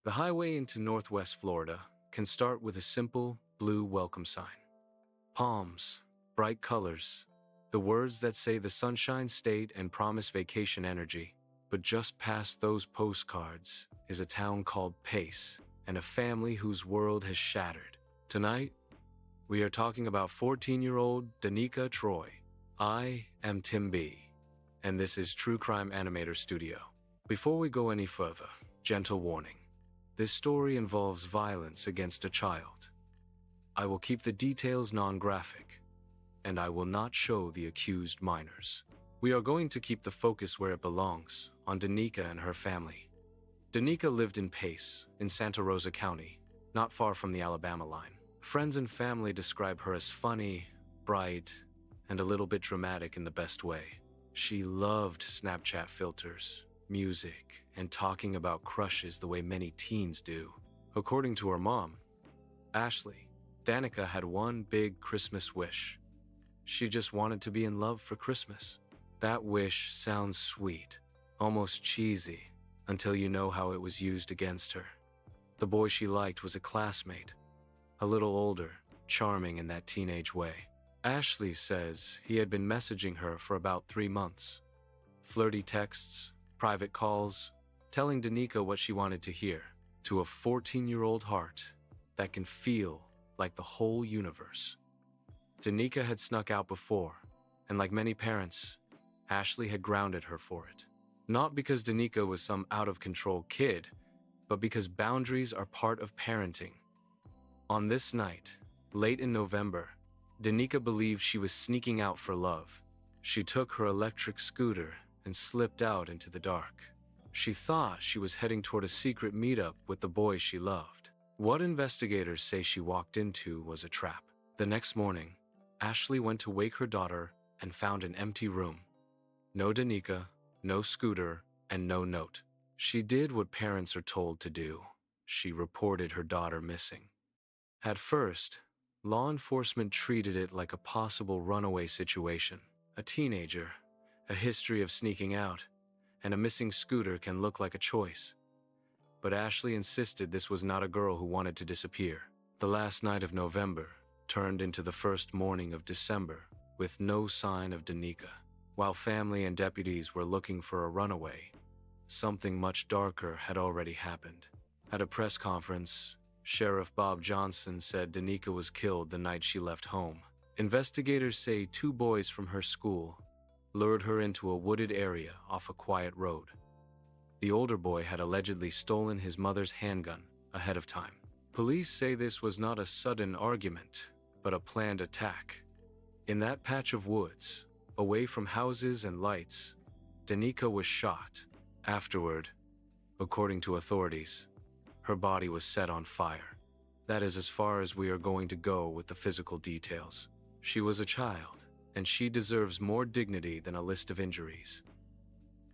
The highway into Northwest Florida can start with a simple blue welcome sign. Palms, bright colors, the words that say the Sunshine State and promise vacation energy. But just past those postcards is a town called Pace and a family whose world has shattered. Tonight, we are talking about 14-year-old Danika Troy. I am Tim B, and this is True Crime Animator Studio. Before we go any further, gentle warning. This story involves violence against a child. I will keep the details non-graphic, and I will not show the accused minors. We are going to keep the focus where it belongs, on Danika and her family. Danika lived in Pace, in Santa Rosa County, not far from the Alabama line. Friends and family describe her as funny, bright, and a little bit dramatic in the best way. She loved Snapchat filters, music, and talking about crushes the way many teens do. According to her mom, Ashley, Danika had one big Christmas wish. She just wanted to be in love for Christmas. That wish sounds sweet, almost cheesy, until you know how it was used against her. The boy she liked was a classmate, a little older, charming in that teenage way. Ashley says he had been messaging her for about 3 months. Flirty texts, private calls, telling Danika what she wanted to hear. To a 14-year-old heart that can feel like the whole universe. Danika had snuck out before, and like many parents, Ashley had grounded her for it. Not because Danika was some out-of-control kid, but because boundaries are part of parenting. On this night, late in November, Danika believed she was sneaking out for love. She took her electric scooter and slipped out into the dark. She thought she was heading toward a secret meetup with the boy she loved. What investigators say she walked into was a trap. The next morning, Ashley went to wake her daughter and found an empty room. No Danika, no scooter, and no note. She did what parents are told to do. She reported her daughter missing. At first, law enforcement treated it like a possible runaway situation. A teenager, a history of sneaking out, and a missing scooter can look like a choice. But Ashley insisted this was not a girl who wanted to disappear. The last night of November turned into the first morning of December with no sign of Danika. While family and deputies were looking for a runaway, something much darker had already happened. At a press conference, Sheriff Bob Johnson said Danika was killed the night she left home. Investigators say 2 boys from her school lured her into a wooded area off a quiet road. The older boy had allegedly stolen his mother's handgun ahead of time. Police say this was not a sudden argument, but a planned attack. In that patch of woods, away from houses and lights, Danika was shot. Afterward, according to authorities, her body was set on fire. That is as far as we are going to go with the physical details. She was a child, and she deserves more dignity than a list of injuries.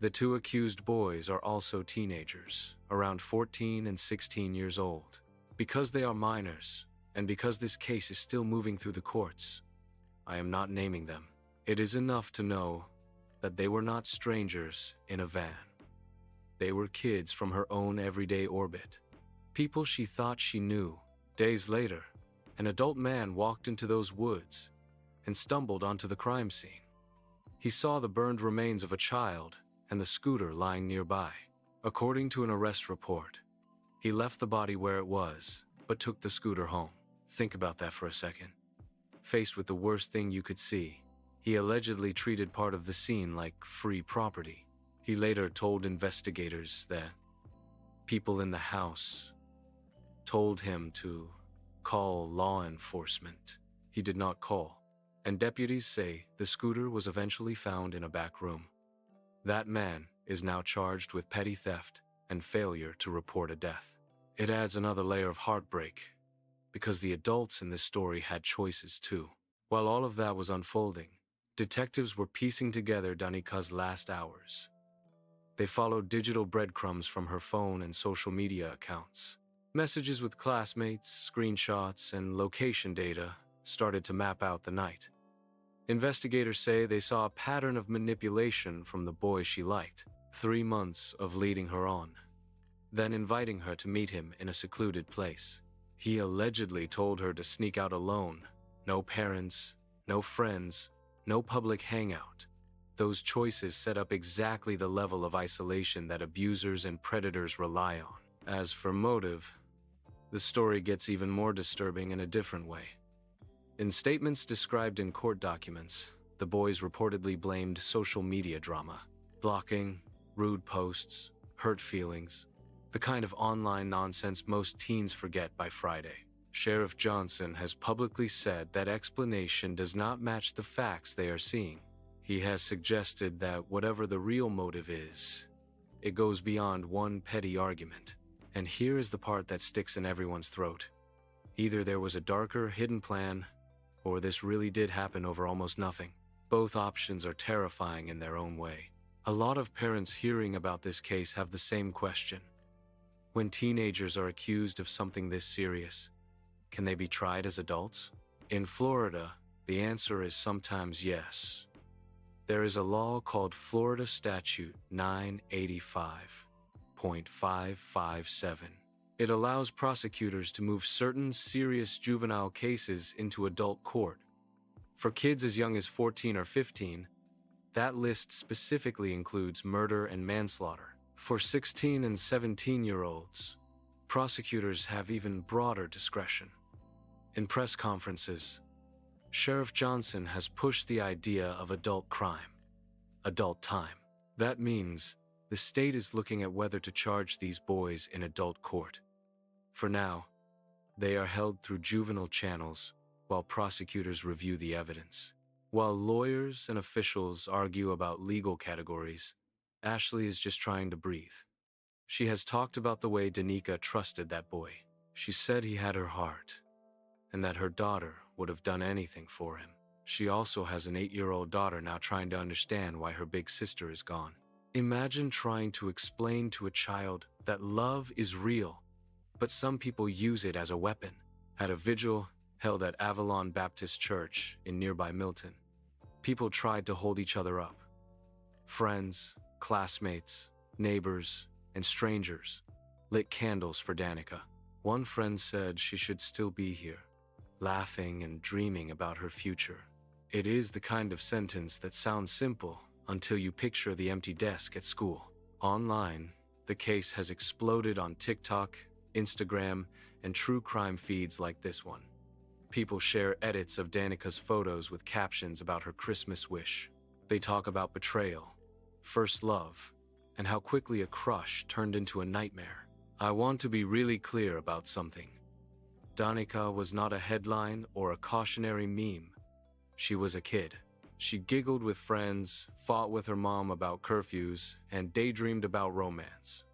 The 2 accused boys are also teenagers, around 14 and 16 years old. Because they are minors, and because this case is still moving through the courts, I am not naming them. It is enough to know that they were not strangers in a van. They were kids from her own everyday orbit. People she thought she knew. Days later, an adult man walked into those woods and stumbled onto the crime scene. He saw the burned remains of a child and the scooter lying nearby. According to an arrest report, he left the body where it was, but took the scooter home. Think about that for a second. Faced with the worst thing you could see, he allegedly treated part of the scene like free property. He later told investigators that people in the house told him to call law enforcement. He did not call, and deputies say the scooter was eventually found in a back room. That man is now charged with petty theft and failure to report a death. It adds another layer of heartbreak, because the adults in this story had choices too. While all of that was unfolding, detectives were piecing together Danika's last hours. They followed digital breadcrumbs from her phone and social media accounts. Messages with classmates, screenshots, and location data started to map out the night. Investigators say they saw a pattern of manipulation from the boy she liked. 3 months of leading her on. then inviting her to meet him in a secluded place. He allegedly told her to sneak out alone. No parents, no friends, no public hangout. Those choices set up exactly the level of isolation that abusers and predators rely on. As for motive, the story gets even more disturbing in a different way. In statements described in court documents, the boys reportedly blamed social media drama, blocking, rude posts, hurt feelings, the kind of online nonsense most teens forget by Friday. Sheriff Johnson has publicly said that explanation does not match the facts they are seeing. He has suggested that whatever the real motive is, it goes beyond one petty argument. And here is the part that sticks in everyone's throat. Either there was a darker, hidden plan, or this really did happen over almost nothing. Both options are terrifying in their own way. A lot of parents hearing about this case have the same question. When teenagers are accused of something this serious, can they be tried as adults? In Florida, the answer is sometimes yes. There is a law called Florida Statute 985.557. It allows prosecutors to move certain serious juvenile cases into adult court. For kids as young as 14 or 15, that list specifically includes murder and manslaughter. For 16 and 17-year-olds, prosecutors have even broader discretion. In press conferences, Sheriff Johnson has pushed the idea of adult crime, adult time. That means the state is looking at whether to charge these boys in adult court. For now, they are held through juvenile channels while prosecutors review the evidence. While lawyers and officials argue about legal categories, Ashley is just trying to breathe. She has talked about the way Danika trusted that boy. She said he had her heart, and that her daughter would have done anything for him. She also has an 8-year-old daughter now trying to understand why her big sister is gone. Imagine trying to explain to a child that love is real, but some people use it as a weapon. At a vigil held at Avalon Baptist Church in nearby Milton, people tried to hold each other up. Friends, classmates, neighbors, and strangers lit candles for Danika. One friend said she should still be here, laughing and dreaming about her future. It is the kind of sentence that sounds simple until you picture the empty desk at school. Online, the case has exploded on TikTok, Instagram, and true crime feeds like this one. People share edits of Danika's photos with captions about her Christmas wish. They talk about betrayal, first love, and how quickly a crush turned into a nightmare. I want to be really clear about something. Danika was not a headline or a cautionary meme. She was a kid. She giggled with friends, fought with her mom about curfews, and daydreamed about romance.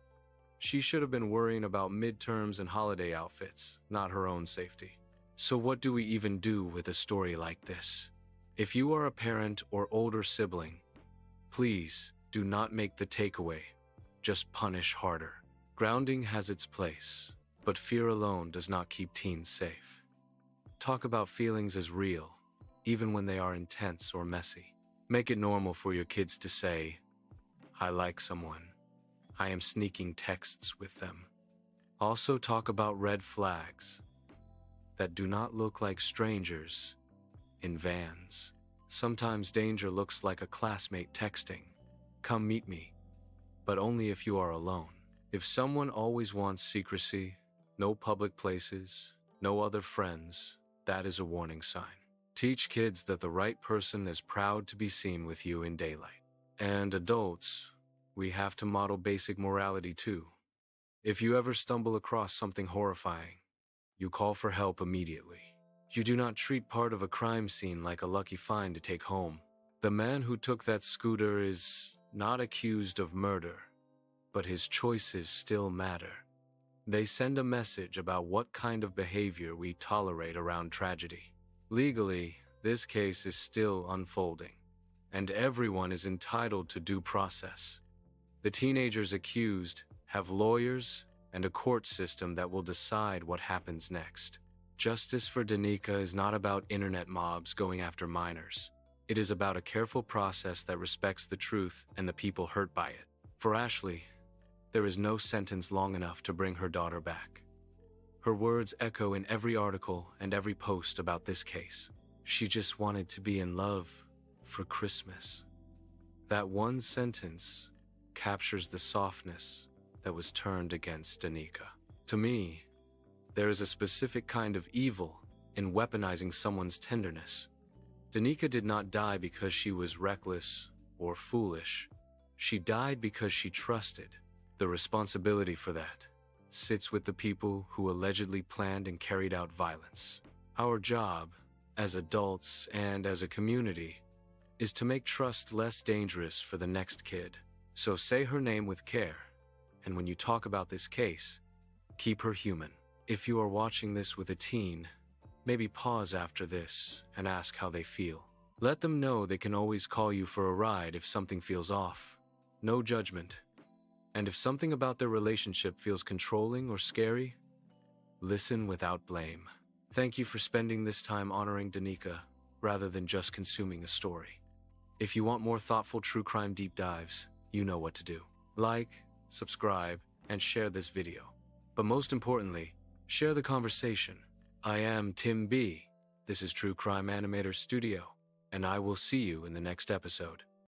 She should have been worrying about midterms and holiday outfits, not her own safety. So what do we even do with a story like this? If you are a parent or older sibling, please do not make the takeaway. Just punish harder. Grounding has its place, but fear alone does not keep teens safe. Talk about feelings as real, even when they are intense or messy. Make it normal for your kids to say, "I like someone. I am sneaking texts with them." Also talk about red flags that do not look like strangers in vans. Sometimes danger looks like a classmate texting, "Come meet me," but only if you are alone. If someone always wants secrecy, no public places, no other friends, that is a warning sign. Teach kids that the right person is proud to be seen with you in daylight. And adults, we have to model basic morality too. If you ever stumble across something horrifying, you call for help immediately. You do not treat part of a crime scene like a lucky find to take home. The man who took that scooter is not accused of murder, but his choices still matter. They send a message about what kind of behavior we tolerate around tragedy. Legally, this case is still unfolding, and everyone is entitled to due process. The teenagers accused have lawyers and a court system that will decide what happens next. Justice for Danika is not about internet mobs going after minors. It is about a careful process that respects the truth and the people hurt by it. For Ashley, there is no sentence long enough to bring her daughter back. Her words echo in every article and every post about this case. She just wanted to be in love for Christmas. That one sentence captures the softness that was turned against Danika. To me, there is a specific kind of evil in weaponizing someone's tenderness. Danika did not die because she was reckless or foolish. She died because she trusted. The responsibility for that sits with the people who allegedly planned and carried out violence. Our job, as adults and as a community, is to make trust less dangerous for the next kid. So say her name with care, and when you talk about this case, keep her human. If you are watching this with a teen, maybe pause after this and ask how they feel. Let them know they can always call you for a ride if something feels off. No judgment. And if something about their relationship feels controlling or scary, listen without blame. Thank you for spending this time honoring Danika rather than just consuming a story. If you want more thoughtful true crime deep dives, you know what to do. Like, subscribe, and share this video. But most importantly, share the conversation. I am Tim B. This is True Crime Animator Studio, and I will see you in the next episode.